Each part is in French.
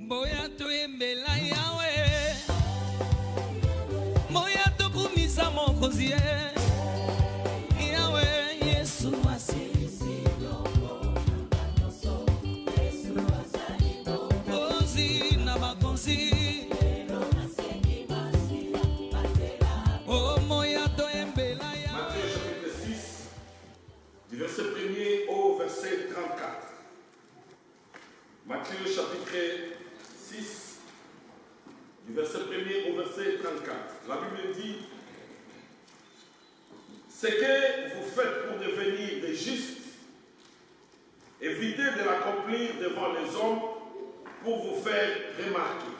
Boya to embela yawe Boya to kumisa mokozi Yawe Yesu asisi Ozi na bakonzi Oh moya to embela yawe Matthieu chapitre 6 du verset 1er au verset 34. Matthieu chapitre 6, du verset 1er au verset 34. La Bible dit, ce que vous faites pour devenir des justes, évitez de l'accomplir devant les hommes pour vous faire remarquer.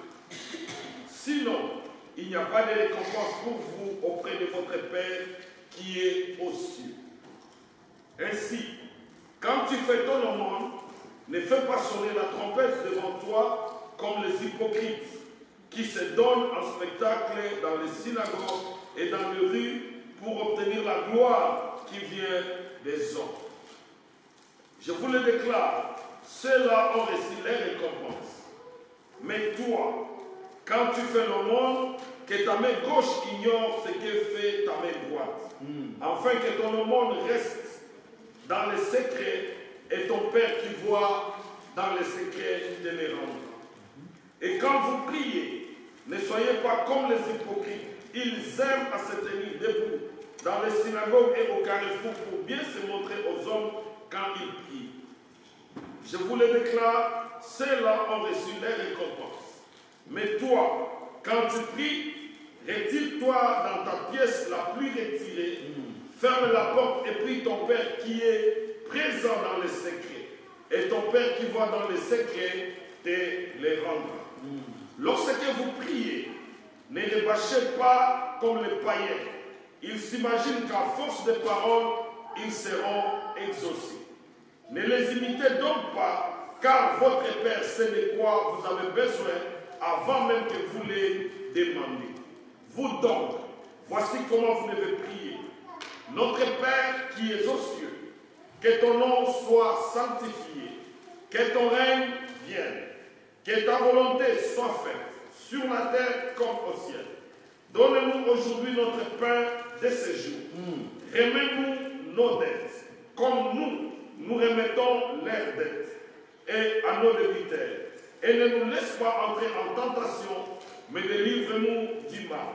Sinon, il n'y a pas de récompense pour vous auprès de votre Père qui est aux cieux. Ainsi, quand tu fais ton aumône, ne fais pas sonner la trompette devant toi comme les hypocrites qui se donnent en spectacle dans les synagogues et dans les rues pour obtenir la gloire qui vient des hommes. Je vous le déclare, ceux-là ont reçu les récompenses. Mais toi, quand tu fais l'aumône, que ta main gauche ignore ce que fait ta main droite, afin que ton aumône reste dans le secret, et ton Père qui voit dans les secrets te les rendra. Et quand vous priez, ne soyez pas comme les hypocrites. Ils aiment à se tenir debout dans les synagogues et au carrefour pour bien se montrer aux hommes quand ils prient. Je vous le déclare, ceux-là ont reçu les récompenses. Mais toi, quand tu pries, retire-toi dans ta pièce la plus retirée, ferme la porte et prie ton Père qui est présent dans les secrets, et ton Père qui voit dans les secrets te les rendra. Lorsque vous priez, ne les bâchez pas comme les païens. Ils s'imaginent qu'à force de paroles, ils seront exaucés. Ne les imitez donc pas, car votre Père sait de quoi vous avez besoin avant même que vous les demandiez. Vous donc, voici comment vous devez prier. Notre Père qui es aux cieux, que ton nom soit sanctifié, que ton règne vienne, que ta volonté soit faite, sur la terre comme au ciel. Donne-nous aujourd'hui notre pain de ce jour. Remets-nous nos dettes, comme nous remettons leurs dettes, et à nos débiteurs. Et ne nous laisse pas entrer en tentation, mais délivre-nous du mal.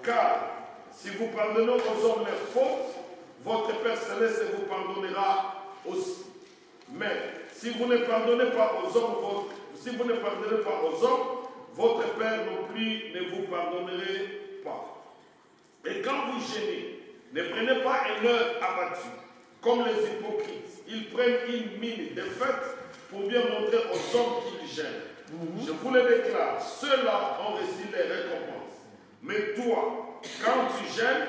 Car si vous pardonnez aux hommes leurs fautes, votre Père Céleste vous pardonnera aussi. Mais si vous ne pardonnez pas aux hommes, votre Père non plus ne vous pardonnerait pas. Et quand vous gênez, ne prenez pas un œil abattu, comme les hypocrites. Ils prennent une mine de fête pour bien montrer aux hommes qu'ils gênent. Je vous le déclare, ceux-là ont reçu les récompenses. Mais toi, quand tu gênes,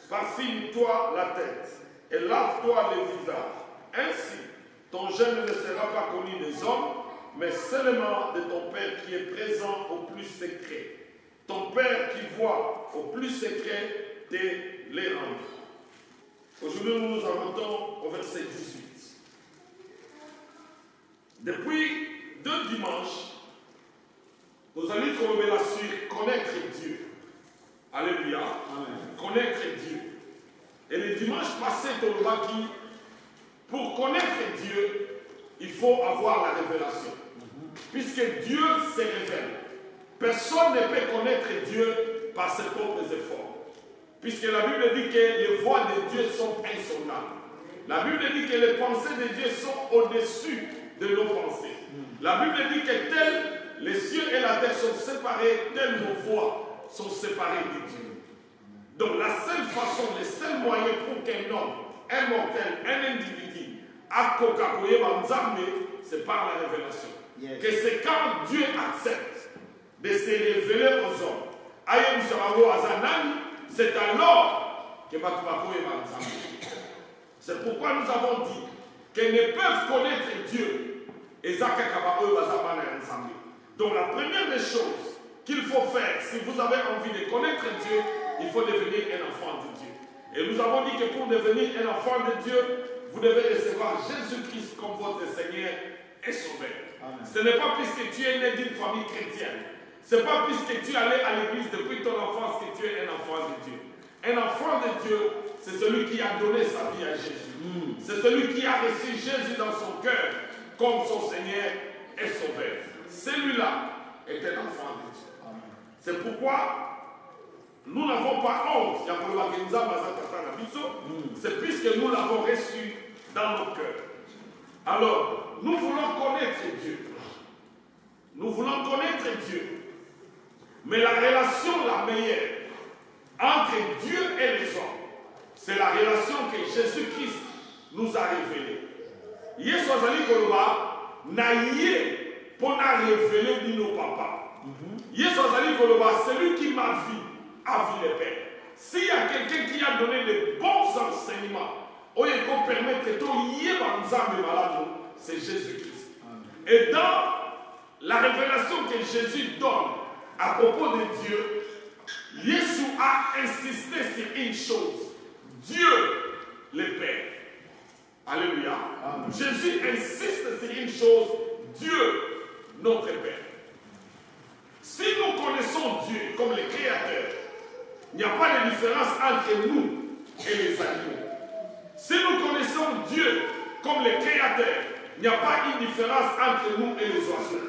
parfume-toi la tête et lave-toi le visage. Ainsi, ton jeûne ne sera pas connu des hommes, mais seulement de ton Père qui est présent au plus secret. Ton Père qui voit au plus secret te les rendra. Aujourd'hui, nous nous arrêtons au verset 18. Depuis 2 dimanches, nous allons trouver sur connaître Dieu. Alléluia. Amen. Connaître Dieu. Et le dimanche passé, pour connaître Dieu, il faut avoir la révélation. Puisque Dieu se révèle. Personne ne peut connaître Dieu par ses propres efforts. Puisque la Bible dit que les voies de Dieu sont insondables. La Bible dit que les pensées de Dieu sont au-dessus de nos pensées. La Bible dit que tels les cieux et la terre sont séparés, telles nos voies sont séparées de Dieu. Donc la seule façon, le seul moyen pour qu'un homme, un mortel, un individu, c'est par la révélation. Yes. Que c'est quand Dieu accepte de se révéler aux hommes. C'est alors que c'est pourquoi nous avons dit qu'ils ne peuvent connaître Dieu. Donc la première des choses qu'il faut faire, si vous avez envie de connaître Dieu, il faut devenir un enfant de Dieu. Et nous avons dit que pour devenir un enfant de Dieu, vous devez recevoir Jésus-Christ comme votre Seigneur est sauvé. Amen. Ce n'est pas puisque tu es né d'une famille chrétienne. Ce n'est pas puisque tu es allé à l'église depuis ton enfance que tu es un enfant de Dieu. Un enfant de Dieu, c'est celui qui a donné sa vie à Jésus. C'est celui qui a reçu Jésus dans son cœur comme son Seigneur et Sauveur. Celui-là est un enfant de Dieu. Amen. C'est pourquoi nous n'avons pas honte. C'est puisque nous l'avons reçu dans nos cœurs. Alors, nous voulons connaître Dieu. Nous voulons connaître Dieu. Mais la relation la meilleure entre Dieu et les hommes, c'est la relation que Jésus-Christ nous a révélée. Yesu azali koloba na ye pour révéler nos papas. Yesu azali koloba, celui qui m'a vu a vu le Père. S'il y a quelqu'un qui a donné de bons enseignements, c'est Jésus-Christ. Et dans la révélation que Jésus donne à propos de Dieu, Jésus a insisté sur une chose: Dieu le Père. Alléluia. Amen. Jésus insiste sur une chose: Dieu notre Père. Si nous connaissons Dieu comme le Créateur, il n'y a pas de différence entre nous et les animaux. Si nous connaissons Dieu comme le Créateur, il n'y a pas une différence entre nous et les oiseaux.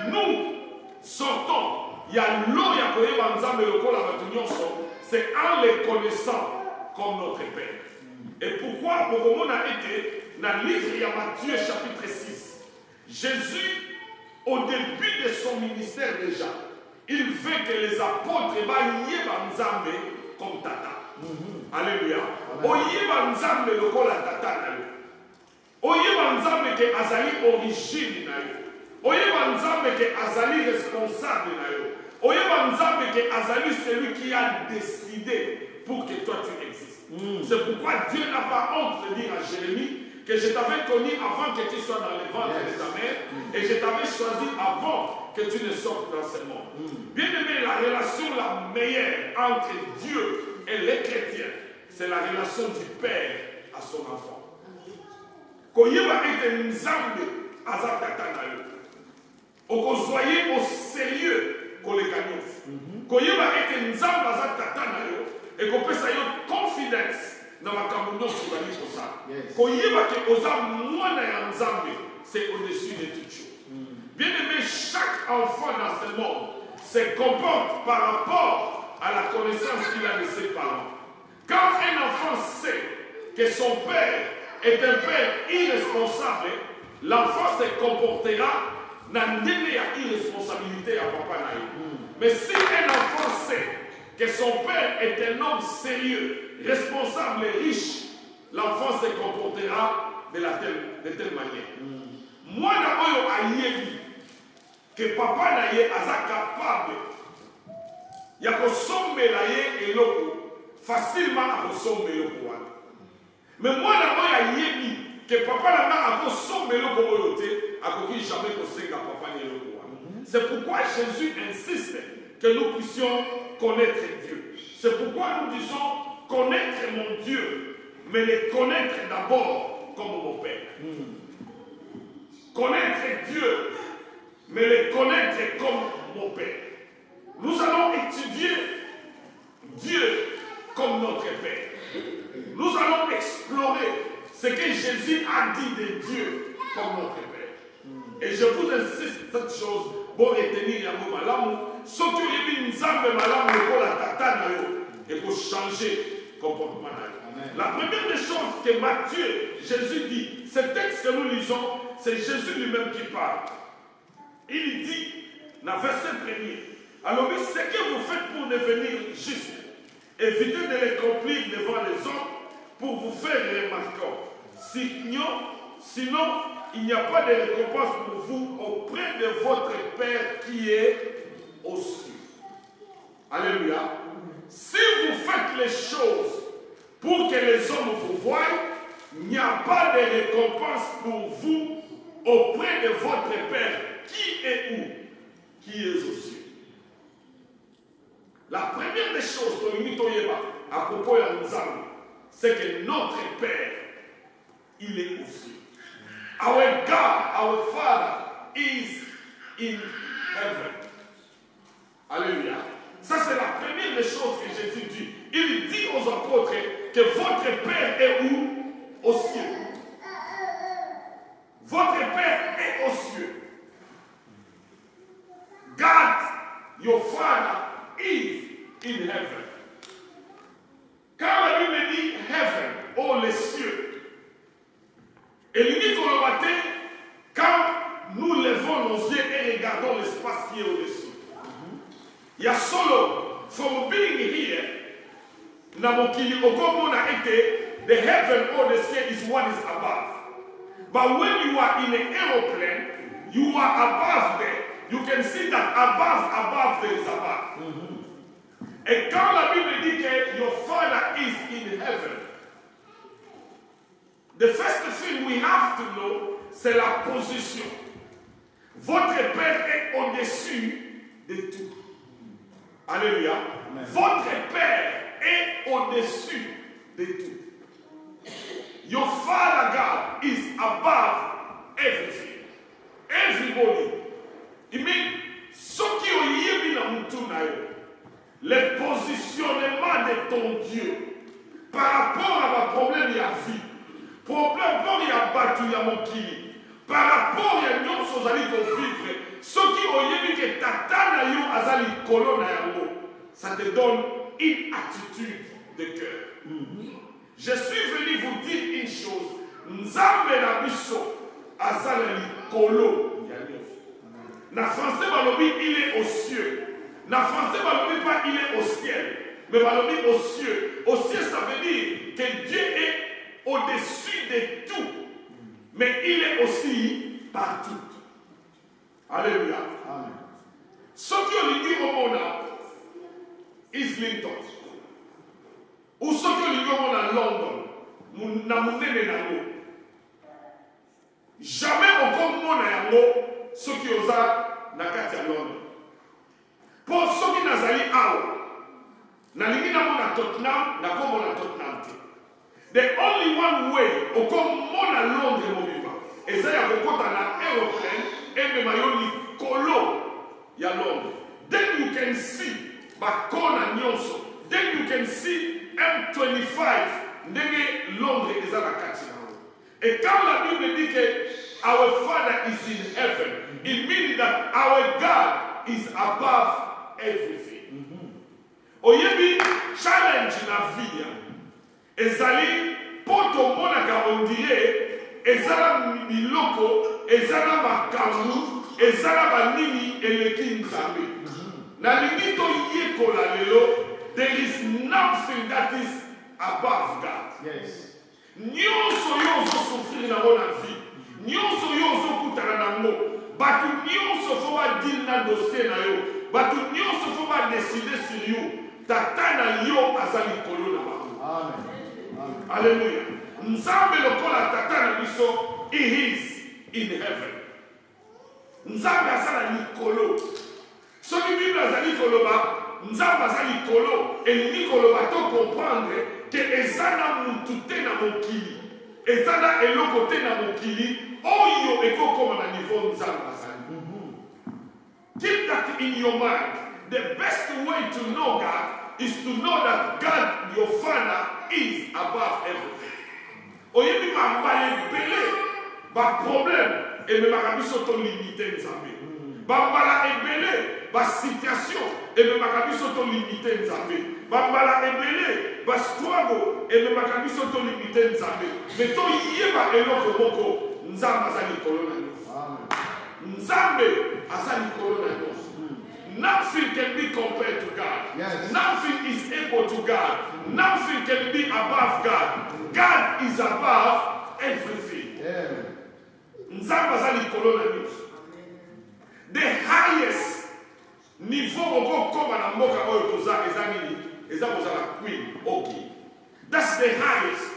Nous sortons, il y a l'eau, il y a c'est en les connaissant comme notre Père. Et pourquoi on a été dans le livre de Matthieu chapitre 6, Jésus, au début de son ministère déjà, il veut que les apôtres soient comme Tata. Alléluia. Oyeba nzambe lokola tata na yo. Oyeba nzambe ke azali origine na yo. Oyeba nzambe ke azali responsable na yo. Oyeba nzambe ke azali celui qui a décidé pour que toi tu existes. C'est pourquoi Dieu n'a pas honte de dire à Jérémie que je t'avais connu avant que tu sois dans le ventre de ta mère et je t'avais choisi avant que tu ne sortes dans ce monde. Bien aimé, la relation la meilleure entre Dieu et les chrétiens, c'est la relation du père à son enfant. Koyeba ete nzambe azatata na yo. Okozoye au sérieux kolekanyos. Koyeba ete nzambe azatata na yo et kopesa yo confidence na makambo nyonso bali kosa. Koyeba ke oza mwana ya nzambe, c'est au-dessus de toute chose. Bien aimé, chaque enfant dans ce monde se comporte par rapport à la connaissance qu'il a de ses parents. Quand un enfant sait que son père est un père irresponsable, l'enfant se comportera dans une irresponsabilité à papa naïe. Mais si un enfant sait que son père est un homme sérieux, responsable et riche, l'enfant se comportera de telle manière. Moi, que papa naïe est capable, il y a que son mélaye et l'eau. Facilement à consommer le pouvoir. Mais moi, là-bas, il y a que papa n'a pas consommer le pouvoir, à qui jamais conseillé qu'à papa n'y ait le pouvoir. C'est pourquoi Jésus insiste que nous puissions connaître Dieu. C'est pourquoi nous disons connaître mon Dieu, mais le connaître d'abord comme mon Père. Connaître Dieu, mais le connaître comme mon Père. Nous allons étudier Dieu comme notre Père. Nous allons explorer ce que Jésus a dit de Dieu comme notre Père. Et je vous insiste cette chose pour retenir yango malamu. Soki oyebi nzambe malamu lokola tata na yo et pour changer comportement na yo. La première des choses que Matthieu, Jésus dit, ce texte que nous lisons, c'est Jésus lui-même qui parle. Il dit, dans le verset 1er, alors ce que vous faites pour devenir juste, évitez de les accomplir devant les hommes pour vous faire remarquer. Sinon, il n'y a pas de récompense pour vous auprès de votre Père qui est aux cieux. Alléluia. Si vous faites les choses pour que les hommes vous voient, il n'y a pas de récompense pour vous auprès de votre Père qui est où? Qui est aux cieux. La première des choses à propos de Nzambe, c'est que notre Père, il est aux cieux. Our God, our Father is in heaven. Alléluia. Ça, c'est la première des choses que Jésus dit. Il dit aux apôtres que votre Père est où? Au ciel. Votre Père est aux cieux. God, your Father, is in heaven. Quand la Bible dit heaven, oh les cieux, et l'unique au matin, quand nous levons nos yeux et regardons l'espace qui est au-dessus, il y a solo, from being here, na mokili okomona ete, the heaven or the ciel is what is above. But when you are in an aeroplane, you are above there. You can see that above there is above. Et quand la Bible dit que your Father is in heaven, the first thing we have to know, c'est la position. Votre Père est au-dessus de tout. Alléluia. Amen. Votre Père est au-dessus de tout. Your Father God is above everything. Everybody. Il mean, ce qui est dans le tout, le positionnement de ton Dieu par rapport à ma problème et à vie, problème pour y a battu y a mon qui, par rapport à nous sommes allés vivre, ce qui est que tata na yo azali kolo na yango, ça te donne une attitude de cœur. Je suis venu vous dire une chose, Nzambe na biso azali kolo ya yo. Na français balobi il est aux cieux. Na français balobi pas il est au ciel, mais balobi aux cieux. Au ciel ça veut dire que Dieu est au-dessus de tout, mais il est aussi partout. Alléluia. Amen. Ce qui est dit au monde Islington, ou ce qui est dit au monde London, na munene nango. Jamais au monde yango ce qui osa na kati ya London. Pour ceux qui nazali awa, na lingi na mona Tottenham, na ko mona Tottenham te. The only one way au mona Londres mobima, eza ya kokota na aeroplane et mayoli kolo ya Londres. Then you can see bakona nyonso. Then you can see M25 ndenge Londres eza na kati na. Et quand la Bible dit que our Father is in heaven, it means that our God is above everything. Oyebi challenge na vie ezali poto monaka ondie ezala miloko ezala makambu ezala banini eleki nzambe na limito yekola lelo there is nothing that is above God. Yes. Nyonso yo osofrir na bona vie nyonso yo osokutana nango batu nyonso fo badile na dossier na yo batu nyonso fo badeside sur yo tata na yo aza likolo na bango. Amen. Alléluia. Nzambe lokola tata na biso he is in heaven. Nzambe aza na likolo. Soki Bible azali koloba Nzambe aza likolo elingi koloba to comprendre que eza na mutu te na mokili eza na eloko te na mokili oyo ekokoma na niveau Nzambe azali. Keep that in your mind. The best way to know God is to know that God, your Father, is above everything. Oyebi mambale belé, ba problème et me makabiso to limité Nzambe. Bambala ebele, ba situation et me makabiso to limité Nzambe. Bambala ebele, ba struggle et me makabiso to limité Nzambe. Mais to yeba eloko moko Nzambe azali kolona nyonso. Nzambe azali kolona nyonso. Nothing can be compared to God. Yes. Nothing is equal to God. Nothing can be above God. God is above everything. Nzambe azali kolona nyonso. The highest niveau okokoma na mboka oyo toza eza nini? Eza kozala queen. Okay. That's the highest.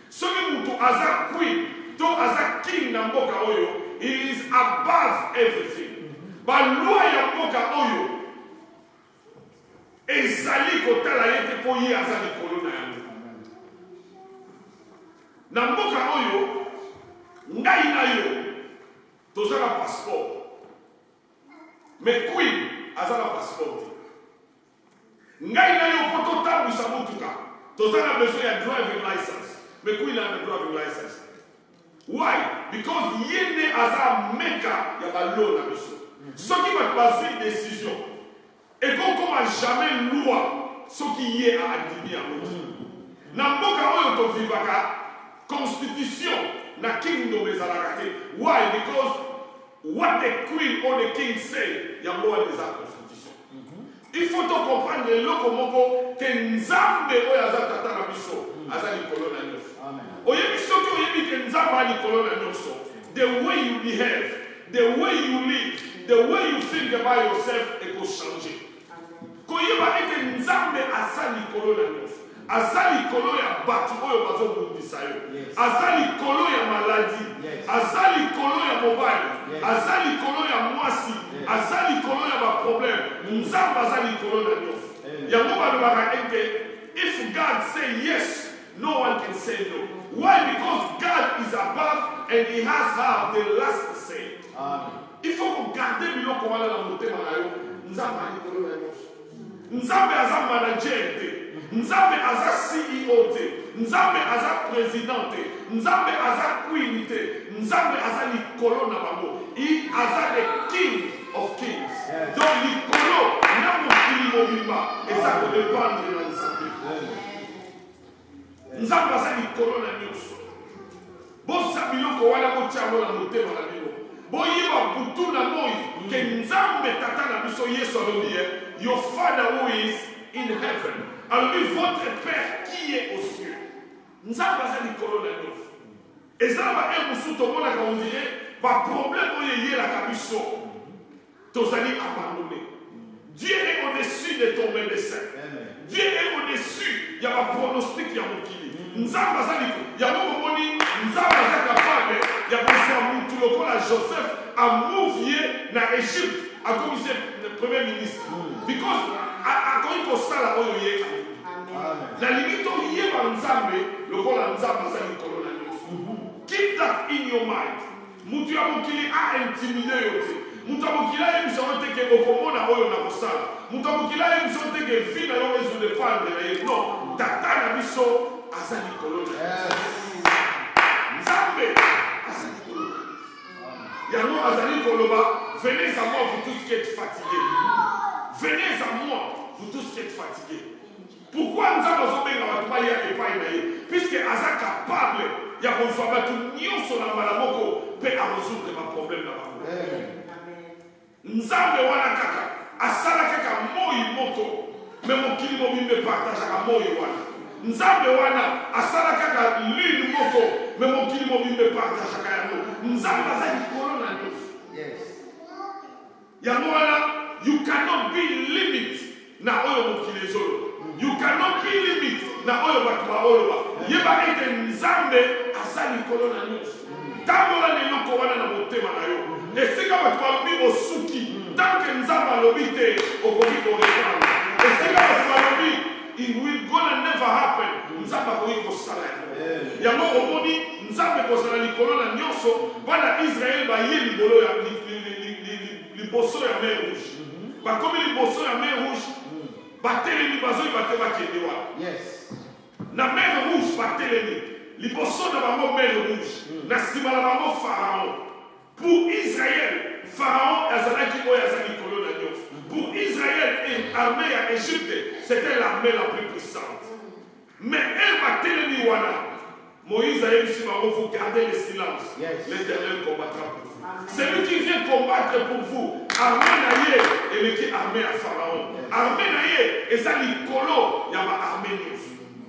Soki mutu aza queen to aza king na mboka oyo, he is above everything. Balua ya mboka oyo ezali kotala yete po ye aza likolo na yango. Na mboka oyo ngai na yo toza na passeport mais queen aza na passeport te ngai na yo po totambwisa motuka toza na besoin ya driving license mais queen ana driving license. Why? Because ye ne aza meka ya balo na biso soki bato bazwi décision ekokoma jamais loi soki ye aadimi yango na mboka oyo tovivaka constitution na kingdom ezalaka te. Why? Because what the queen or the king say yango wana eza constitution. Il faut to comprendre eloko moko ke nzambe oyo aza tata na biso aza likolo na nyonso. Oyebi soki oyebi ke nzambe ali likolo na nyonso, the way you behave, the way you live, the way you think about yourself ekochange. Koyeba ete nzambe aza likolo na nyonso, aza likolo ya bato oyo bazobundisa yo, aza likolo ya maladi, aza likolo ya mobali, aza likolo ya mwasi, aza likolo ya baproblème. Nzambe aza likolo na nyonso. Yango balobaka ete if God say yes, no one can say no. Why? Because God is above and he has the last say. Il faut garder biloko wana na motema na yo. Nzambe ali likolo na nyonso. Nzambe aza manager te, Nzambe aza CEO te, Nzambe aza président te, Nzambe aza queen te, Nzambe aza likolo na bango. He aza the king of kings. Donc likolo na mokili mobimba eza kodépendre na Nzambe. Nzambe aza likolo na nyonso. Bosa biloko wana botiango na motema na bino. Boyeba butu na moi ke Nzambe tata na biso Yesu alobi your father who is in heaven. Alobi votre père qui est aux cieux. Nzambe aza likolo na nyonso. Ezaba emusu tomonaka on dirait ba problème oyo eyelaka biso tozali abandonné. Dieu est au-dessus de ton médecin. Dieu est au-dessus ya ba pronostic ya mokili. Nzambe aza likolo ya bomoni Nzambe aza capable ya kozwa mutu lokola Joseph amouvie na Égypte akomisi le premier ministre because akoki kosala oyo ye na limite oyeba Nzambe lokola Nzambe aza likolo na nyonso. Keep that in your mind. Mutu ya mokili intimide yo te. Mutu ya mokili ayebisa yo te ke okomona oyo na kosala. Mutu ya mokili ayebisa yo te ke vi na yo ezodependre na ye. Non, tata na biso aza likolo na nyonso. Nzambe aza likolo na nyonso. Yango azali koloba, venez à moi vous tous qui êtes fatigués. Venez à moi vous tous qui êtes fatigués. Pourquoi Nzambe azobenga bato baya epai na ye? Puisque aza capable ya kozwa bato nyonso na mbala moko mpe akosoudre baproblème na bango. Nzambe wana kaka asala kaka moi moko me mokili mobimba epartageaka moi wana. Nzambe wana asala kaka lune moko me mokili mobimba epartageaka yango. Nzambe aza likolo na nyonso. Yango wana you cannot be limit na oyo mokili ezoloba. You cannot be limit na oyo bato baoloba. Yeba ete Nzambe aza likolo na nyonso. Tambola na eloko wana na motema na yo. Esika bato balobi osuki tanke Nzambe alobi te okoki korepandre. Esika bato balobi it will gonna never happen. Nzambe akoki kosala yango. Yango omoni Nzambe kosala likolo na nyonso bana Israel baye libolo ya liboso ya mer rouge. Bakomi liboso ya mer rouge batelemi bazoi bate bakende wana. Na mer rouge batelemi liboso na bango mer rouge na nsima na bango Pharaon. Pour Israël, Pharaon azalaki oyo aza likolo na nyonso. Pour Israël et l'armée ya Égypte, c'était l'armée la plus puissante. Mais elle batelemi wana Moïse a dit vous gardez le silence. L'Éternel combattra pour vous. C'est lui qui vient combattre pour vous. Armée naïe et qui armée à Pharaon. Armée naïe et ça l'icolo, il y a ma armée.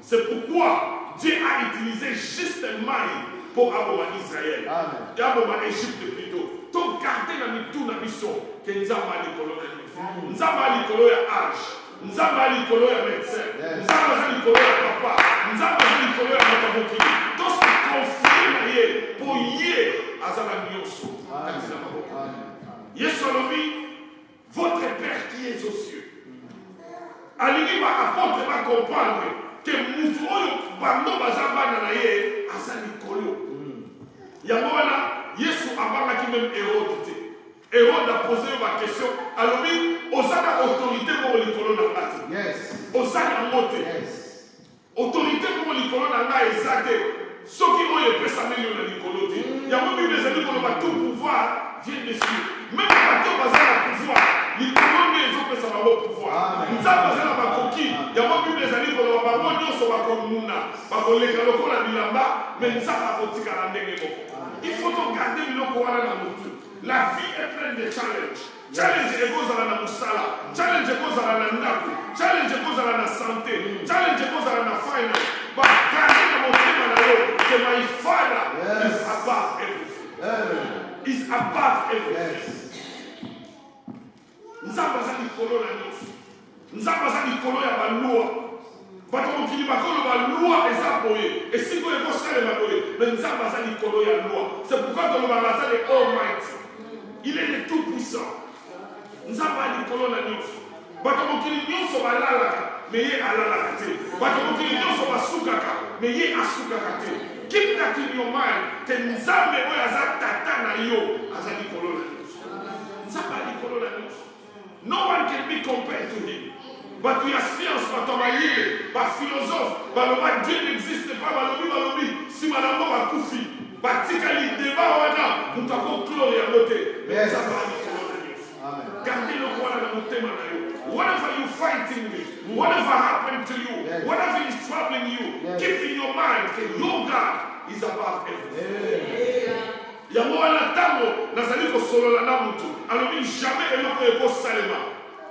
C'est pourquoi Dieu a utilisé juste un maille pour avoir Israël. Et avoir Égypte plutôt. Donc gardez la mitou na mission que nous avons l'icolo. Nous avons l'icolo à âge. Nous avons l'icolo à médecin. Nous avons l'icolo à papa. Nous avons l'icolo à mataboki. Tout ce conflit naïe pour yé azala nyonso. Yesolobi, votre Père qui est aux cieux. Alingi va apporter, va comprendre que Moutou, Bando Bazabana Naye, Azali Kolo. yango wana Yesu abangaki même Hérode te. Hérode a posé ma question. Alors oui, osana autorité pour likolo na ngati. Yes. Osana mote. Yes. Autorité pour likolo na ngati ezate. Soki oye pesa meli na likolo te. Yango Bible ezali koloba tout pouvoir vient de Dieu. Même bato bazala pouvoir, likolo ne ezopesa bango pouvoir. Nzambe azala bakoki. Yango Bible ezali koloba bango nyonso bakomuna, bakoleka lokola bilamba, mais nzambe akotikala ndenge moko. Il faut regarder biloko wana na mutu. La vie est pleine de challenges. Challenge ekozala na musala, challenge ekozala na ndaku, challenge ekozala na santé, challenge ekozala na finance. But garde na motema na yo que my Father is above everything. Is above everything. Nzambe aza likolo na nyonso. Nzambe aza likolo ya balua. Bato mokili bakolo balua eza boye. Esiko ekosalema boye. Mais Nzambe aza likolo ya loi. C'est pourquoi tolobaka aza le Almighty. Il est le tout-puissant. Nzambe ali likolo na nyonso. Bato mokili nyonso balalaka, mais ye alalaka te. Bato mokili nyonso basukaka, mais ye asukaka te. Keep that in your mind. Que Nzambe oyo aza tata na yo aza likolo na nyonso. Nzambe ali likolo na nyonso. No one can be compared to him. But we are science, but philosophe, Dieu n'existe pas, si madame va koufi, batikali débat wana, nous avons chloré à côté. Mais ça va gardez le coin dans notre thème. Whatever you're fighting with, whatever happened to you, whatever is troubling you, keep in your mind that your God is above everything. Yango wana tango nazali ko solola na mutu, alobi jamais eloko eko salema.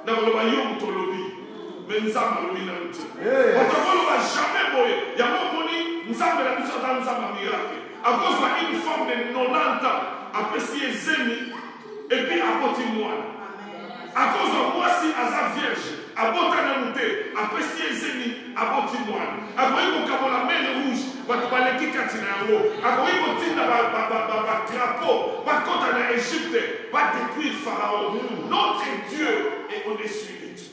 Na koloba yo mutu lobi. Mais Nzambe alobi na mutu. Otokoloba jamais boye. Yango moni Nzambe la biso ta Nzambe miracle. À cause d'une femme de 90 ans, apprécié Zemi, et puis apporté moi. À cause de moi si Aza vierge, apporté Namuté, apprécié Zemi, apporté moi. À cause de la mer rouge, Batubaleki Katinao, à cause de la crapaud, Bakota en Égypte, va détruire Pharaon. Notre Dieu est au-dessus de tout.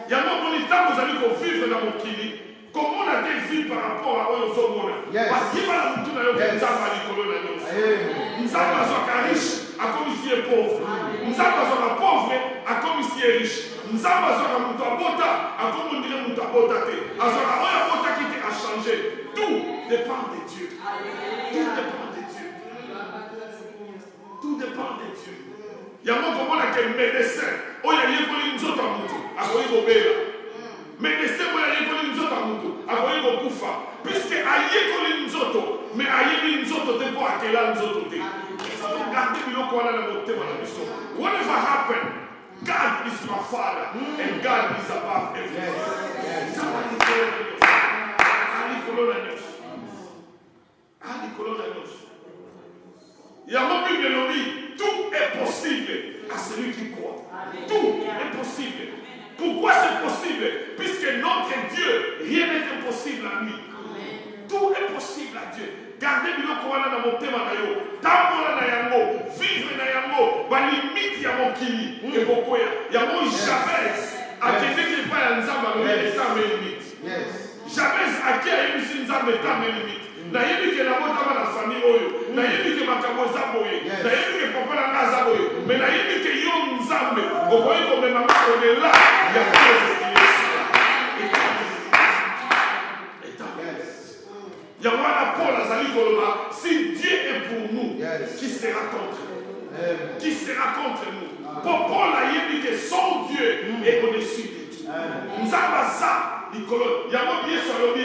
Il y a un moment où vous allez vivre dans mon kili. Comment on a des vies par rapport à eux autres? Parce qu'il va la mouture dans le Nzambe à l'école de la Nzambe. Nzambe soit riche, à comme ici est pauvre. Nzambe soit pauvre, à comme ici est riche. Nzambe soit moutou à bota, à comme on dirait moutou à bota. À soit bota qui a changé. Tout dépend de Dieu. Tout dépend de Dieu. Tout dépend de Dieu. Il y a un moment où il y a un médecin. Oh, il y a un nzoto à moutou. À quoi il va médecin moi ayekoli nzoto amutu akoyi kokufa puisque ayekoli nzoto mais ayebi nzoto te mpo akela nzoto te garde biloko wana na motema na biso. Whatever happened, God is my Father and God is above everything. Yango Bible lobi tout est possible à celui qui croit. Tout est possible. Pourquoi c'est possible? Puisque notre Dieu, rien n'est impossible à lui. Tout est possible à Dieu. Gardez biloko wana na motema na yo. Tambola na yango, vivre na yango, ba limite ya mokili ekokoya. Yango Jabez akendeki pa ya Nzambe na état mais limite. Jabez aki ayebisi Nzambe état mais limite. Na yebi ke na botama na famille oyo, na yebi ke makambo za boye, na yebi ke papa na nga za boye, mais na yebi ke yo Nzambe okoyi komema au-delà ya yango wana Paul azali koloba si Dieu est pour nous, qui sera contre nous? Qui sera contre nous? Pour Paul ayebi ke son Dieu est au-dessus de tout. Nzambe aza likolo yango Yesu alobi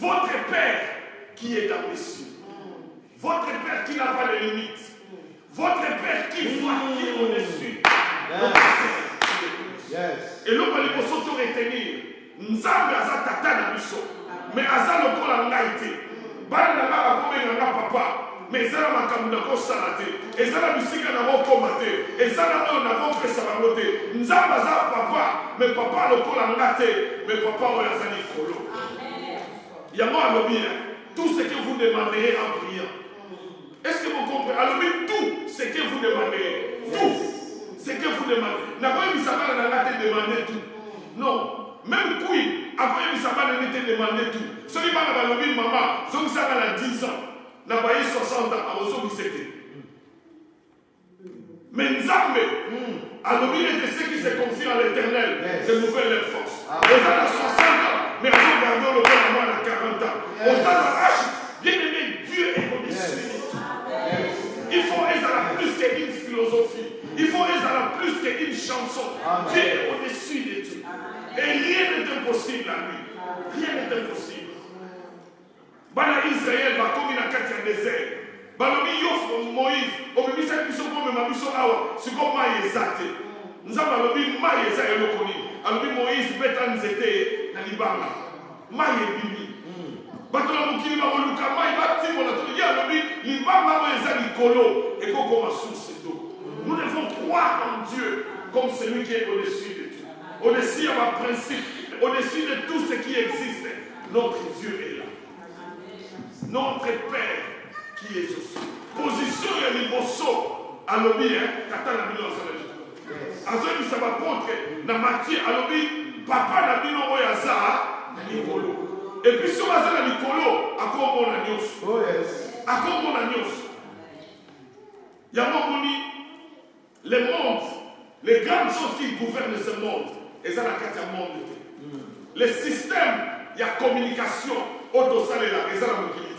votre Père qui est dans les cieux, votre Père qui n'a pas de limites, votre Père qui voit, qui est au-dessus. Et l'homme va les pousser retenir. Nzambe aza tata na biso, mais aza lokola ngai te. Bana na nga bakobenga papa, mais ezala makambo na kosala te, ezala bisika na kokoma te, ezala oyo na kopesa bango te. Nzambe aza papa, mais papa lokola nga te, mais papa oyo aza likolo. Yango alobi tout ce que vous demandez en priant. Est-ce que vous comprenez? Alors, tout ce que vous demandez, tout ce que vous demandez. N'a pas eu Bissaba n'a te demander tout. Non. Même puis, après Bissaba n'a te demander tout. Celui qui a demandé maman, son qui a 10 ans. n'a pas eu 60 ans, à Ozo-Bissete. Mais Nzambe, alors il était ceux qui se confient à l'éternel, de nouvelles forces. Aux a 60 ans, mais ils ont gardé le corps à moi à 40 ans. Aux a bien aimé, Dieu est au-dessus de tout. Il faut être plus qu'une philosophie. Il faut être plus qu'une chanson. Dieu est au-dessus de tout. Et rien n'est impossible à lui. Rien n'est impossible. Bana Israël va comme une carte en désert. Balobi yof Moïse, obimisa biso ko mema biso awa, siko mai ezate. Nzamba balobi mai ezate lokoni. Alobi Moïse beta nzete na libanga. Mai ebimi. Bato la mokili ba luka mai bati mona to ya alobi libanga o ezali kolo et koko ma source d'eau. Nous devons croire en Dieu comme celui qui est au-dessus de tout. Au-dessus de ma principe, au-dessus de tout ce qui existe. Notre Dieu est là. Notre Père qui est au ciel. Position et liboso à l'obé, kata na bino azala. Azali ça va contre na Matthieu à l'obé, papa na bino oyaza na likolo. Et puis si on a na likolo, à quoi on a nyos? Oh yes. À quoi on a nyos? Yamomoni, les mondes, les grandes choses qui gouvernent ce monde, et ça la carte à monde. Les systèmes, il y a communication, auto-salela, et ça la mobilité.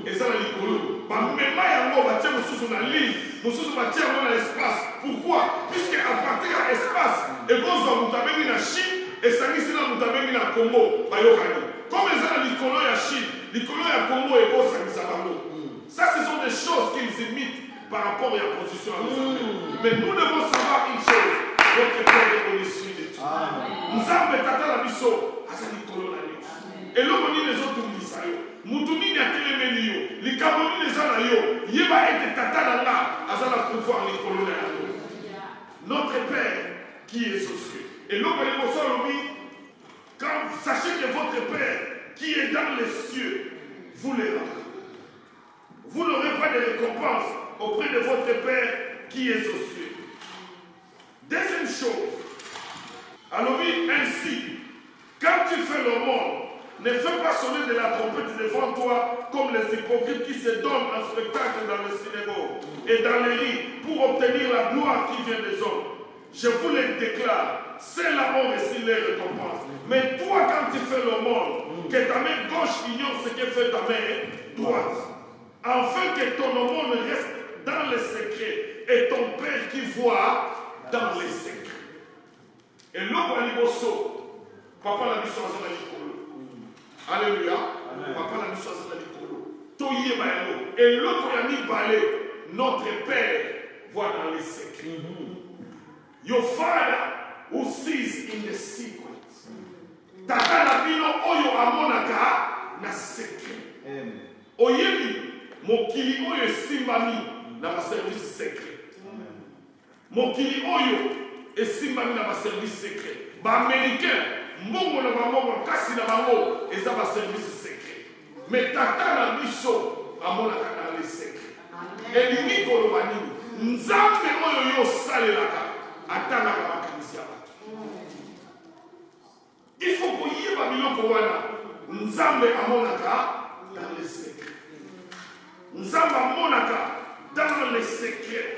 Et ça la likolo. Mais même yango batia mususu na ligne, mususu batia dans l'espace. Pourquoi? Puisque à partir de l'espace, et quand on a mis na Chine, et ça dit là on a mis na Congo, bayokani. Comme les gens likolo ya Chine, likolo ya Congo et quoi ça dit ça bango. Ça ce sont des choses qu'ils imitent par rapport à la position à nous. Mais nous devons savoir une chose, notre Père est au-dessus de tout. Nous avons tata la biso, asa likolo na ligne. Et là on dit les autres misayo. Mutuni ni atele menio, li kamoni les gens yo, yeba ete tata na la, azala pouvoir les colonels. Notre Père qui est aux cieux. Et l'homme est au sol, quand sachez que votre Père qui est dans les cieux, vous les rendez. Vous n'aurez pas de récompense auprès de votre Père qui est aux cieux. Deuxième chose, alors ainsi, quand tu fais le monde, ne fais pas sonner de la trompette devant toi comme les hypocrites qui se donnent un spectacle dans le synagogue et dans les rues pour obtenir la gloire qui vient des hommes. Je vous le déclare, ceux-là ont reçu les récompenses. Mais toi, quand tu fais le monde, que ta main gauche ignore ce que fait ta main droite, afin que ton monde reste dans les secrets et ton Père qui voit dans les secrets. Et l'autre aliboso, papa la mission à la Alléluia. Papa la mission à la likolo. Et l'autre a mis balai. Notre Père voit dans les secrets. Your Father who sees in the secret. Tata na bino oyo amonaka na secret. Oyebi mokili oyo esimbami na ba service secret. Mokili oyo esimbami na ba service secret. Ba américain mbongo na bango kasi na bango eza ba service secret. Mais tata na biso amonaka na les secrets. Elingi koloba nini? Nzambe oyo yo salelaka atangaka makanisi ya bato. Il faut koyeba biloko wana. Nzambe amonaka dans les secrets. Nzambe amonaka dans les secrets.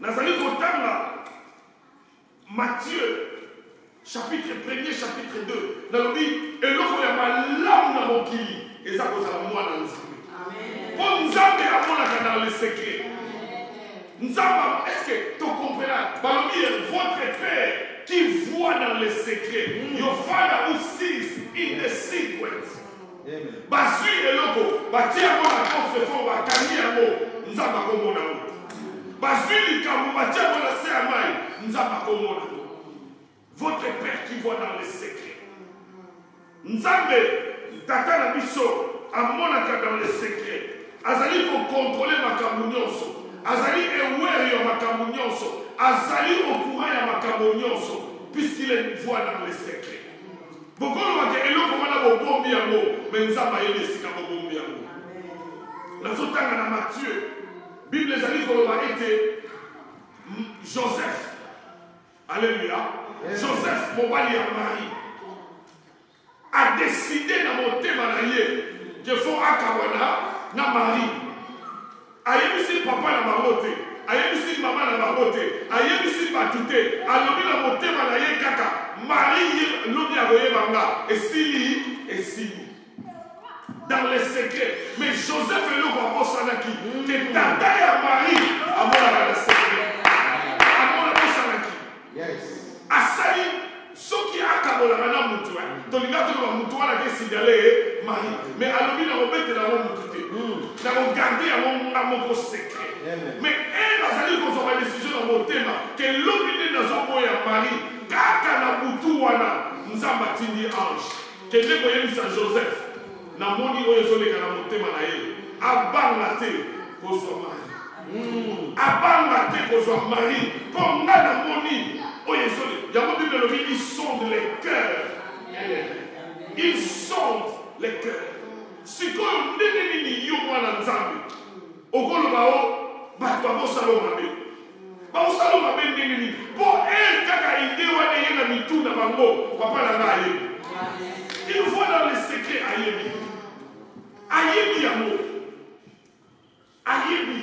Nazali kotanga Matthieu chapitre 1er, chapitre 2. Nalobi, eloko ya malamu na mokili eza kozala mwana nzambe. Pour nzambe amonaka dans les secrets. Nzamba, est-ce que tu comprends? Balobi, votre Père qui voit dans les secrets. Your Father who sees in the secret. Basui eloko, batia mo na coffre fort, bakani yango, nzamba komona ngo. Basui likambo, batia mo na se amai, nzamba komona ngo. Votre Père qui voit dans les secrets. Nzambe, tata na biso, amonaka dans les secrets. Azali pour contrôler makambo nyonso. Azali aware ya makambo nyonso. Azali au courant ya makambo nyonso. Puisqu'il voit dans les secrets. Bokolo wake eloko wana bobombi yango, mais nzamba yeli esika bobombi yango. Nazotanga na Matthieu, Bible ezali koloba ete Joseph. Alléluia. Joseph, mobali ya Marie, a décidé dans mon thème que faut akawana na Marie. Ayebisi papa na bango te, ayebisi mama na bango te, ayebisi batu te, alobi na motema na ye kaka Marie lobi akoyeba nga esili dans les secrets. Mais Joseph et le papa sanaki que tata ya Marie amonaka na secret, amonaka sanaki. Yes. Asali soki akabolaka na mutu tolinga toloba mutu wana ke sidale Marie, mais alobi na kobetela ngo mutu te, na kogarde yango nga moko secret. Mais elle azali kozwa badécision na motema ke lobi nde nazoboya Marie kaka na butu wana nzambe atindi ange kende koyebisa Joseph na moni oyo ezoleka na motema na ye abanga te kozwa Marie, abanga te kozwa Marie mpo nga na moni oyo ezoleka. Yango Bible elobi ils sondent les cœurs, ils sondent les cœurs. Sikoyo ndenge nini yo mwana nzambe okoloba o bato bakosala mabe, bakosala mabe ndenge nini mpo kaka ide wana ye na mitu na bango papa na nga ayebi. Il nous faut dans les secrets ayebi, ayebi yango, ayebi.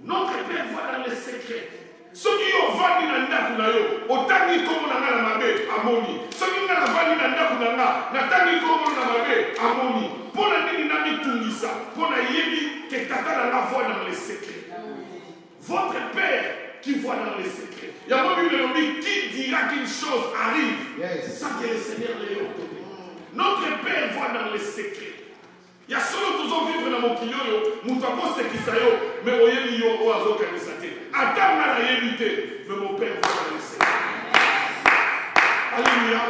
Notre Père voit dans les secrets. Soki yo vandi na ndaku na yo otangi kombo na nga na mabe amoni, soki nga na vandi na ndaku na nga natangi kombo na mabe amoni. Pona nini na mitungisa pona yebi ke tata na nga voit dans les secrets. Votre Père qui voit dans les secrets. Il y a un Bible qui dira qu'une chose arrive sans que le Seigneur l'ait ordonné. Notre Père voit dans les secrets. Il y a solo toujours vivre dans mon kilo, mon tapo c'est qui ça yo, mais oyebi yo o azo kanisate. Adam na yebite, mais mon Père voit dans les secrets. Alléluia.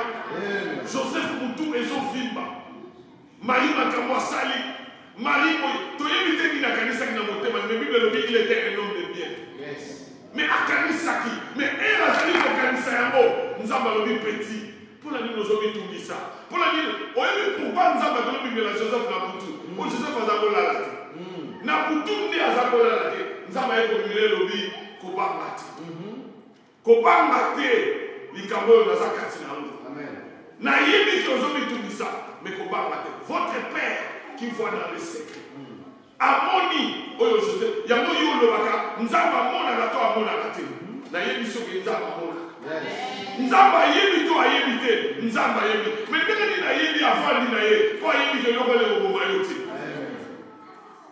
Joseph Moutou ezo vimba. Marie makamwa sali. Marie to yebite ni na kanisa ki na motema, mais Bible le dit il était un homme de bien. Mais à kanisaki, mais elle a sali ko kanisa yango, nzamba lobi petit. Pour la nuit, nous avons tout dit ça. Pour la nuit, on a vu pourquoi nous avons donné la Joseph Nabutu. Pour Joseph Azabola. Nabutu n'est Azabola. Nous avons donné le lobby Kobamate. Kobamate, l'Ikabo Nazakati Naou. Naïmi qui nous avons tout dit ça. Mais Kobamate, votre Père qui voit dans les secrets. Amoni, Oyo Joseph, Yamo Yo Lobaka, nous avons Amona Gato Amona Gate. Naïmi Soki Nzaba Amona. Nzamba yebi to ayebite, nzamba yebi. Mais ndenge na yebi afandi na ye, ko ayebi ke lokole ko mayoti.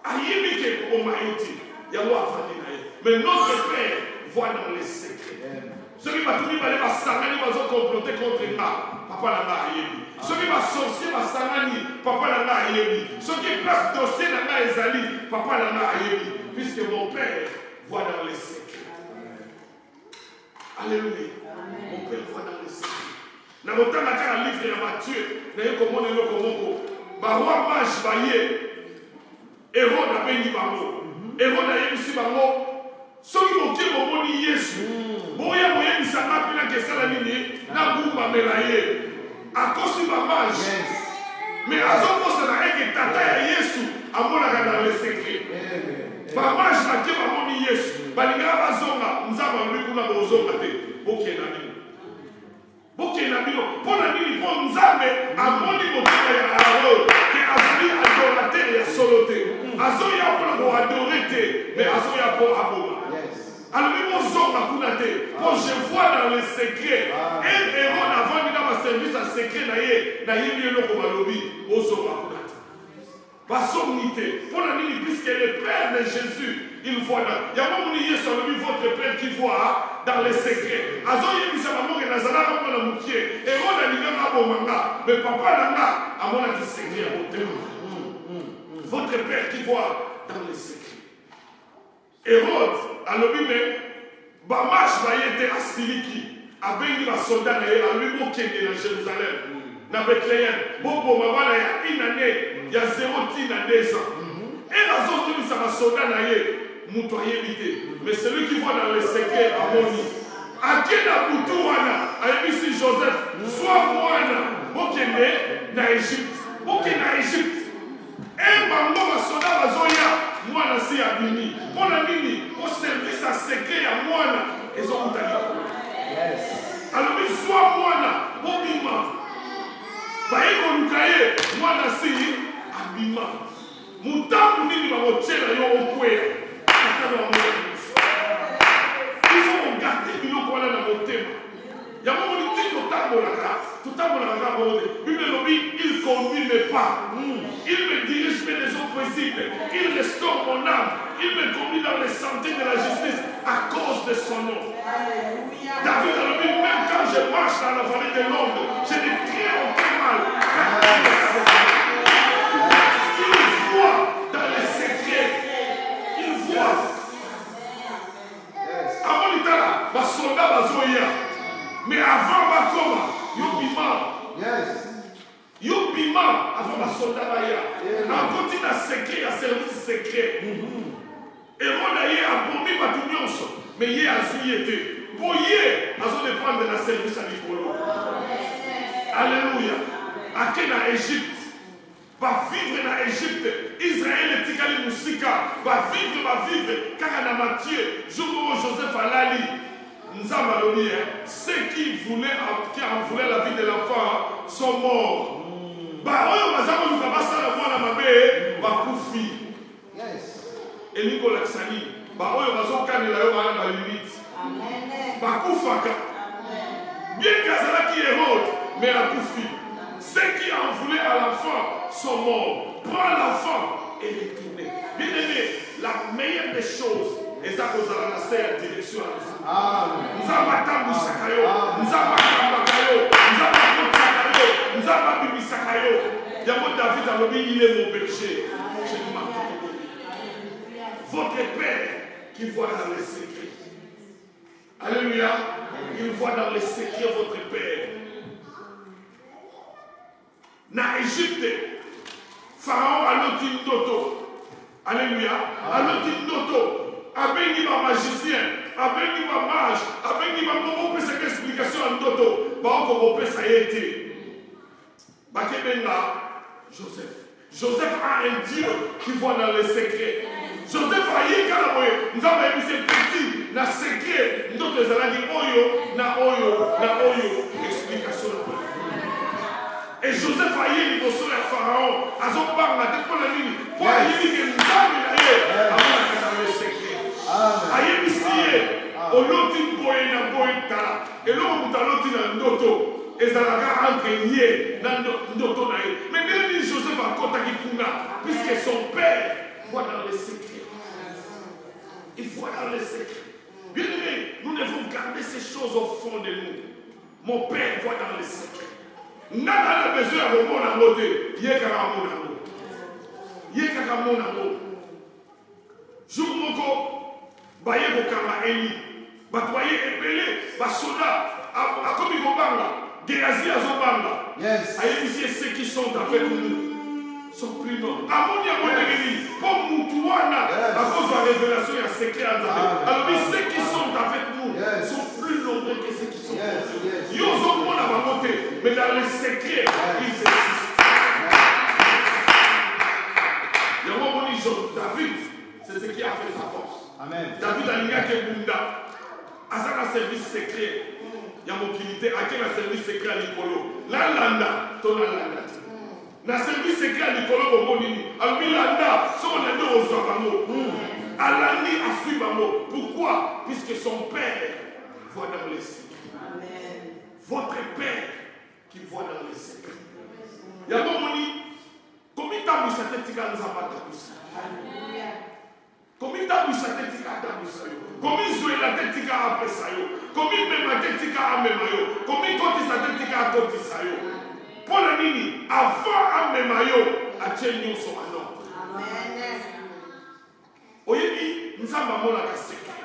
Ayebi ke ko mayoti, yango afandi na ye. Mais notre Père voit dans les secrets. Ceux qui batuni balé ba sangani bazo comploter contre nga, papa na nga ayebi. Ceux qui ba sorcier ba sangani, papa na nga ayebi. Ceux qui place dossier na nga ezali, papa na nga ayebi. Puisque mon Père voit dans les secrets. Alléluia. Mon Père voit dans les secrets. Dans le temps, dans le livre de Matthieu, dans le comment le comment, Barwa mage baye, Hérode a béni bango, Hérode a yébi si bango, soki moké bomoni Yesu, boya moye bisanga pina kesala nini, na bumba melaye, akosi ba mage, mais azokosa na eke tata ya Yesu, amonaka dans les secrets. Ba mage na ke bomoni Yesu, balinga bazonga, nzaba lobi kuna bozonga te, boke na bino. Boke na bino, pona nini po nzambe amoni motema ya Aaron ke azali adorateur ya solo te. Azoya pona ko adorer te, mais azoya po aboma. Alors même bozonga kuna te, po je vois dans les secrets. Et Aaron avant de dans service à secret na yebi eloko balobi, bozonga kuna te. Basomnité, pona nini puisque le Père de Jésus il voit dans. Il y a un moment où votre Père qui voit dans les secrets. Azoye bisa maman et Nazara comme on a moukié. Et on a dit manga, mais papa nanga a mon avis secret à votre votre Père qui voit dans les secrets. Hérode a le mais Bamash va y être à Siliki, a béni la soldat a lui moqué dans Jérusalem, na Bethléem. Bobo maman il y a une année, il y a 0 à 2 ans. Et la zone de sa soldat mais celui qui voit dans les secrets à Moni. À qui n'a Boutouana, a ici Joseph, soit Moana, Bokene, na Égypte. Bokene na Égypte. Et Bango, soldat Bazoya, Moana si Abini. Pour la Nini, au service à secret à Moana, ils ont Yes. Alors, soit Moana, Bobima. Baïko Lukaye, Moana si Abima. Il faut regarder biloko wana na motema. Ya moni tiko tambolaka, tout tambolaka bonde. Il conduit mes pas. Il me dirige vers les eaux paisibles. Il restaure mon âme. Il me conduit dans les sentiers de la justice à cause de son nom. David a dit, même quand je marche dans la vallée de l'ombre, je ne crains aucun mal. Il voit dans les secrets. Il voit. Avant l'Itala, ma soldat va zoya. Mais avant ma coma, Yobima. Yobima, avant ma soldat va ya. On continue à secret, à service secret. Et on a eu un bon bâtiment, mais il y a un été. Pour y aller, on va prendre la service à Nicolo. Alléluia. À quel Égypte? Va vivre dans l'Égypte. Israël est Tikali Moussika. Va vivre. Car on a Matthieu, Joseph Alali. Ceux qui en voulaient la vie de l'enfant sont morts. Et Nicolas Sani, bien qu'Azala qui est haute, mais la Koufi. Ceux qui en voulaient à l'enfant sont morts. Prends l'enfant et les tourner. Bien aimé, la meilleure des choses. Et ça cause la direction à nous. Nous avons attendu Sakayo. Nous avons attendu Nous avons Bibi Sakayo. Yamo David a dit, il est mon berger. Je ne m'attends pas. Votre Père qui voit dans les secrets. Alléluia. Il voit dans les secrets votre Père. Dans l'Égypte, Pharaon a l'outil d'Oto. Alléluia. A l'outil d'Oto. Abengi ma magicien, abengi ma mage, abengi ma momo peut cette explication en d'auto. Ba on peut ça y été. Bakebenga Joseph. Joseph a un Dieu qui voit dans les secrets. Joseph a yé kalaboye. Nous avons mis ces petits dans les secrets. Nous les allons dire oyo, na oyo. Explication. Et Joseph a yé niveau sur le Pharaon. Azopar la tête pour la nuit. Pour la nuit que nous avons dans les secrets. Ayebisiye oloti boye na boye tala eloko mutaloti na ndoto ezalaka entre ye na ndoto na ye mais ndenge Joseph akotaki kuna puisque son père voit dans les secrets. Il voit dans les secrets. Bien aimé, nous devons garder ces choses au fond de nous. Mon père voit dans les secrets. Nana a besoin de mon amour. Yekaka mon amour. Jour moko baye bokanga eni batwaye epele basoda akomi kobanga Géasi azobanga ayebisi ceux qui sont avec nous sont plus nombreux amoni amoneli po mutu wana akozwa révélation ya secret ya Nzambe alobi ceux qui sont avec nous sont plus nombreux que ceux qui sont contre nous yo ozomona bango te mais dans les secrets ils existent. Yango moni David, c'est ce qui a fait sa force. Amen. David a dit que Bunda a un service secret. Il y a mon qualité, à quel service secret à Nicolo. La landa, ton landa. Le service secret à Nicolo, alors landa, son landa aux Zabamo. Alani a suivi Bamo. Pourquoi? Puisque son père voit dans les secrets. Amen. Votre père qui voit dans les secrets. Il y a mon moni. Combien de temps vous savez que nous avons combien de temps vous savez que nous avons combien de la tête qui a après ça combien de la tête qui a même combien de côté sa tête qui a côté ça pour la nini avant à même à tenir son nom. Amen. Oyebi nous avons la secret.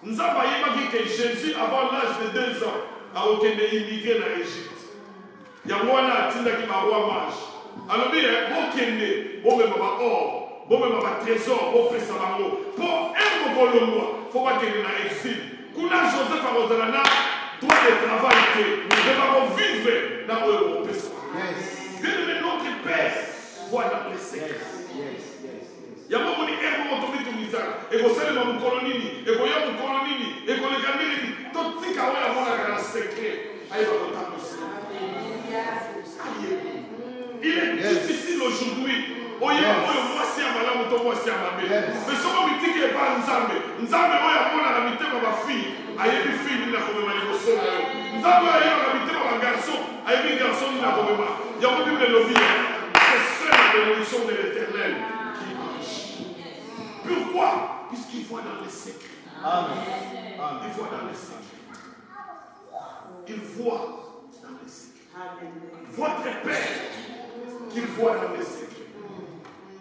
Nous avons dit que Jésus avant l'âge de 2 ans a été immigré dans l'Égypte. Il y a un qui m'a roi mage. Alors bien, bon kende, bon même or, bon même trésor, bon pesabango. Pour un bon faut pas qu'il y ait un exil. Kuna Joseph a Rosalana doit le travailler, ne pas vivre dans le pesabango. Bien aimé, notre Père voit dans les secrets. Il y a beaucoup de gens qui ont été miséreux. Et vous savez, mon colonini, et vous avez mon colonini, et vous les gardez, tout ce qui a un secret, aïe, va vous. Il est difficile aujourd'hui oyeba oyo mwasi ya malamu to mwasi ya mabe mais soko mitiki epa nzambe oyo amonaka mitema bafille ayebi fille nini akomema liboso na yo nzambe oyo ayebaka mitema bagarçon ayebi garçon nini akomema yango bible elobi c'est seul la bénédiction de l'éternel qui marche. Pourquoi? Puisqu'il voit dans les secrets. Il voit dans les secrets. Il voit dans les secrets. Votre Père qui voit dans les secrets.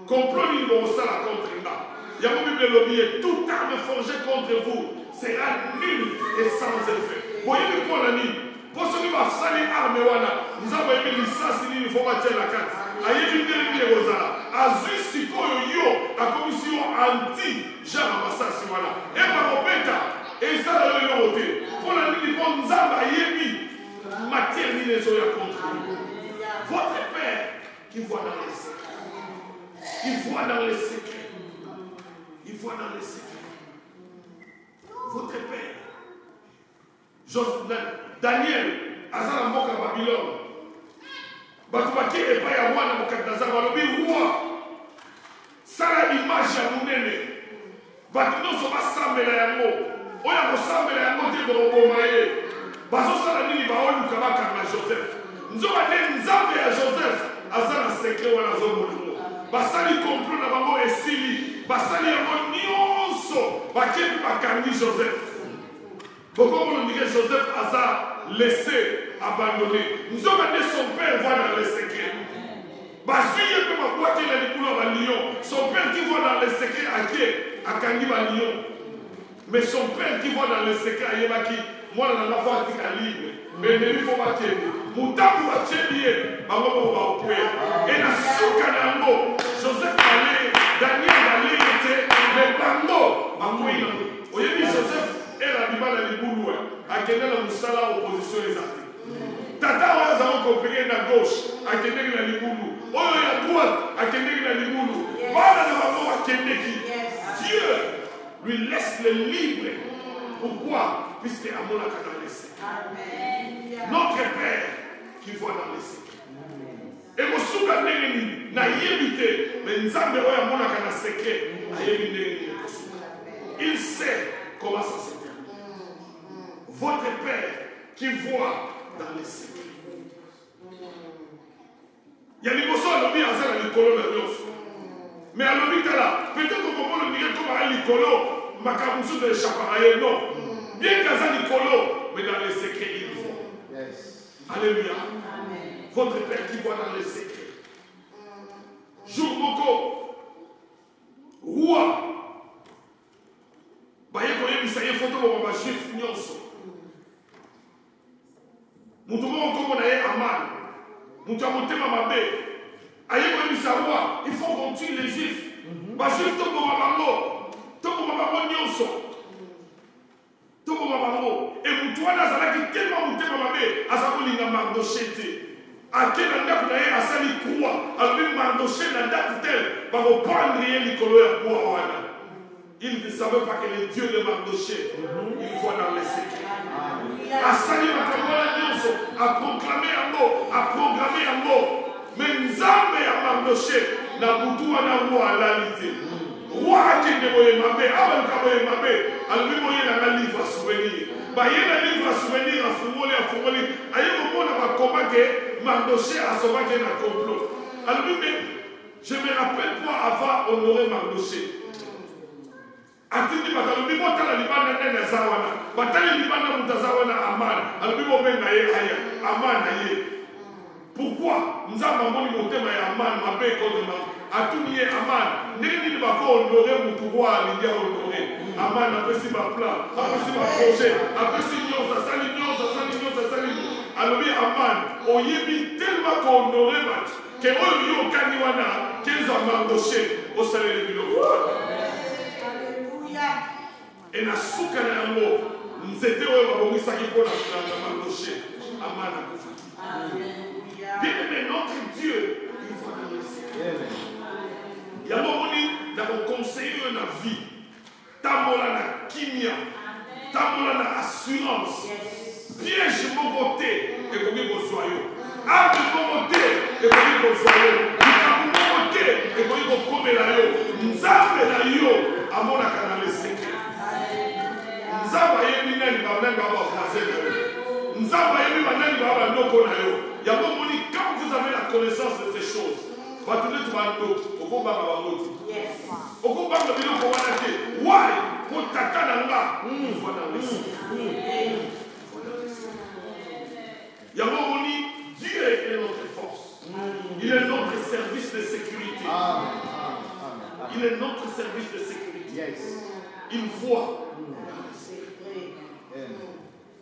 Comprenez le bon ça contre là. Il y a une Bible lobby et toute arme forgée contre vous sera nulle et sans effet. Voyez le point la nuit. Pour ceux qui vont salir arme wana, nous avons émis l'issance il faut battre la carte. Aïe une dernière rosala. Azu sikoyo yo a commission anti Jean Massasi wana. Et Marobeta et ça là yo yote. Pour la nuit bon nzamba yemi matière ni les oya contre vous. Votre Père qui voit dans les secrets. Il voit dans les secrets. Il voit dans les secrets. Votre Père. Daniel, Azara Moka Babylone. Batubaki et pas Yawana Mokadazar, Balobi roi. Sala image ya munene. Batuno soba sambela yango. Oya ko sambela yango te bo maye. Bazo sala nini ba olu kabaka na Joseph. Nzoba de nzambe ya Joseph, azana secret wana zomono. Basali complot na bango esili. Basali yango nyonso. Bakebi bakangi Joseph. Pourquoi on dit que Joseph a laissé abandonné? Nous avons dit son père voit dans les secrets. Son père qui voit dans les secrets à qui? À Kangi Lion. Mais son père qui voit dans les secrets à Yébaki, moi dans la voie qui est libre. Mais il faut pas qu'il y ait. Moutabu va tirer, et la souka d'Ango, Joseph allait, Daniel allait, mais Bango, Bango, Joseph. Et la Bible a dit boulou, à quelle heure nous sommes à l'opposition exacte. Tata, nous avons compris à gauche, à quelle heure il a dit boulou. Oh, à droite, à quelle heure il a dit boulou. Voilà, nous avons à quelle heure. Dieu lui laisse le libre. Pourquoi? Puisque Amon a dans les secrets. Notre Père qui voit dans les secrets. Et mon souka n'est n'a évité, mais nous avons Amon a dans les secrets. Il sait comment ça se fait. Votre Père qui voit dans les secrets. Il y a des personnes qui ont mis en scène l'icolo de Dieu. Mais à l'hôpital là, peut-être qu'on peut le dire comme un l'icolo, ma camouflage de l'échapparaille, non. Bien qu'à ça l'icolo, mais dans les secrets, il voit. Alléluia. Votre Père qui voit dans les secrets. Jour beaucoup, roi. Baye koye bisaye photo ba ba juif nyonso. Mutu mo ko na ye Aman. Mutu amotema mabe. Aye koye bisawa, il faut qu'on tue les juifs. Ba juif to bo bango. To bo bango nyonso. To bo bango. Et mutu wana zalaki tellement motema mabe, azako linga Mardochete. Akena ndako na ye asali croix, albi Mardochete na date tel, ba ko prendre ye likolo ya bois wana. Il ne savait pas que le Dieu de Mardoché, il voit dans les secrets. A sali a proclamé un mot, a programmé un mot. Mais Nzambe a Mardoché, n'a boutou à la roi à la lité. Roi a qui ne voyait ma mère, avant de voyer ma mère, elle lui voyait un livre à souvenir. Bah, il y a un livre à souvenir à Foumouli, à Foumouli. Aïe, au monde a combattu Mardoché à sauver un complot. Elle lui dit, je me rappelle toi avant honorer Mardoché. Atindi batalobi botala libanda nene zawana batali libanda mutazawana Aman alobi bobenga ye aya Aman aye. Pourquoi nzamba moni motema ya Aman mabe contre ma atuni ye Aman ndenge ni bako honorer mutu roi lindia honorer Aman apesi ba plan apesi ba projet apesi nyonsa sali alobi Aman oyebi tellement ko honorer bat ke oyo kani wana kenza Mardoché au salaire de biloko. Et na souka na yango nzete oyo babongisaki mpona kolanda Mardoché Amana kofaki. Bien-aimé, notre Dieu, il voit dans les secrets. Yango moni na koconseiller na vie, tambola na kimia, tambola na assurance. Piège moko te ekoki kozwa yo, arme moko te ekoki kozwa yo, likambo moko te ekoki kokomela yo nzambe na yo amonaka na le secret nzambe ayebi nani banani babafrase na yo nzambe ayebi banani babandoko na yo yango moni quand vous avez la connaissance de ces choses bato nde tubandoki okobanga bangoti okobanga biloko wana te why po tata na nga fois dans le secret yango moni Dieu est notre force. Il est notre service de sécurité. Il est notre service de sécurité. Il voit.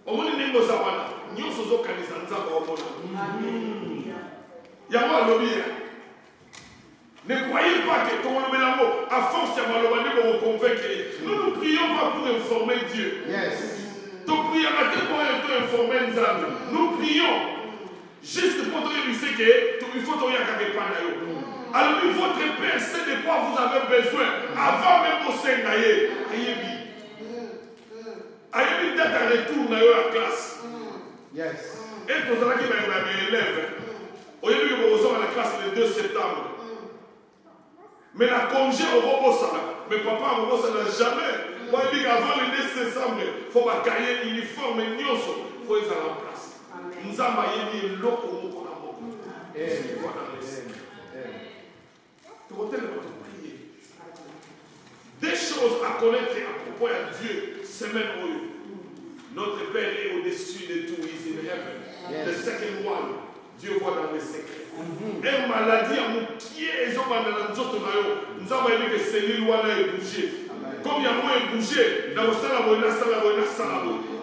Omoni nengo zawana. Nyonso zo kanisa nzamba omona. Yango alobi. Ne croyez pas que ton lobelango à force ya maloba ne vous convaincre. Nous ne prions pas pour informer Dieu. Ton prière a été pour informer Nzambe. Nous prions juste pour te dire que il faut te dire quelque part. Alors votre Père sait de quoi vous avez besoin avant même au Sénaïe. Ayebi date à retour dans la classe. Et pour ça qui va être élève. Au lieu de vous à la classe le 2 septembre. Mais la congé au Robosa, mais papa au Robosa n'a jamais. Moi il dit qu'avant le 2 septembre, il faut ma cahier uniforme et nyoso, il faut les aller en place. Nous avons dit l'eau pour nous. Des choses à connaître à propos de Dieu, c'est même eux. Notre Père est au-dessus de tout, is in heaven. The second one, Dieu voit dans les secrets. Et maladie à mon pied, ils ont mal dans notre maillot. Nous avons dit que c'est l'île où on a bougé. Comme il y a moins bougé, dans le salle,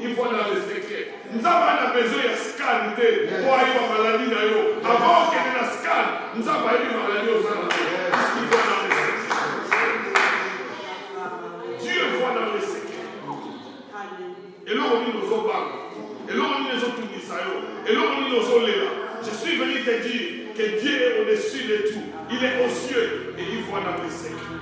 il voit dans les secrets. Nous avons besoin de scan pour aller à maladie. Avant qu'il y ait un scan, nous avons eu une maladie aux alentours. Il voit dans les secrets. Dieu voit dans les secrets. Et là, on dit nos ombres. Et là, on dit nos autres misailles. Et là, on dit nos olélas. Je suis venu te dire que Dieu est au-dessus de tout. Il est aux cieux et il voit dans les secrets.